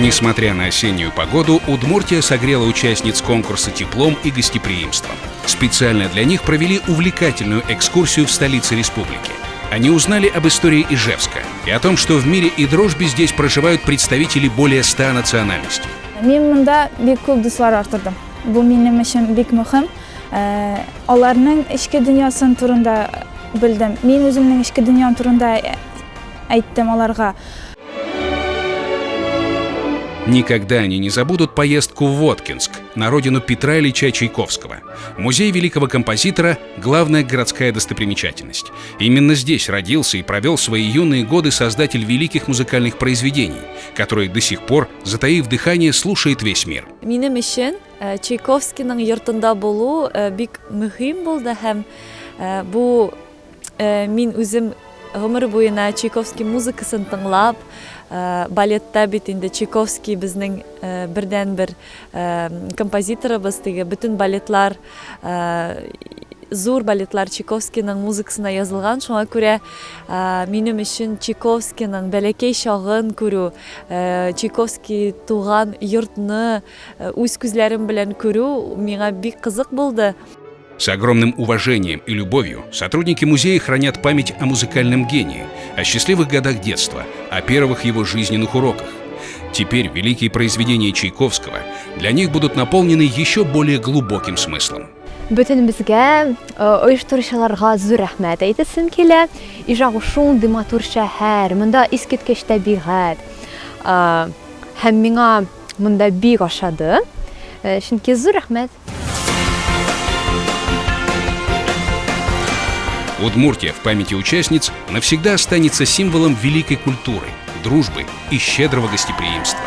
Несмотря на осеннюю погоду, Удмуртия согрела участниц конкурса теплом и гостеприимством. Специально для них провели увлекательную экскурсию в столице республики. Они узнали об истории Ижевска и о том, что в мире и дружбе здесь проживают представители более 100 национальностей. Мен мында бик күп дуслар артырдым. Бу минем өчен бик мөһим. Аларның ички дөньясын турында белдем. Мин үземнең ички дөньям турында әйттем аларга. Никогда они не забудут поездку в Воткинск, на родину Петра Ильича Чайковского. Музей великого композитора – главная городская достопримечательность. Именно здесь родился и провел свои юные годы создатель великих музыкальных произведений, которые до сих пор, затаив дыхание, слушает весь мир. Минем өчен Чайковскийның йортында булу бик мөһим булды һәм бу мин үзем гомер буена Чайковский музыкасын тыңлап, балетта бит инде Чайковский безнең бердән-бер композиторыбыз, теге бүтән балетлар, зур балетлар Чайковскийның музыкасына язылган. Шуңа күрә минем өчен Чайковскийның бәләкәй чагын күрү, Чайковский туган йортны үз күзләрем белән күрү миңа бик кызык булды. С огромным уважением и любовью сотрудники музея хранят память о музыкальном гении, о счастливых годах детства, о первых его жизненных уроках. Теперь великие произведения Чайковского для них будут наполнены еще более глубоким смыслом. Бөтенебезгә оештыручыларга зур рәхмәт әйтәсем килә. Ижау шундый матур шәһәр, монда искиткеч табигать. Һәм миңа монда бик ошады. Чөнки зур рәхмәт. Удмуртия в памяти участниц навсегда останется символом великой культуры, дружбы и щедрого гостеприимства.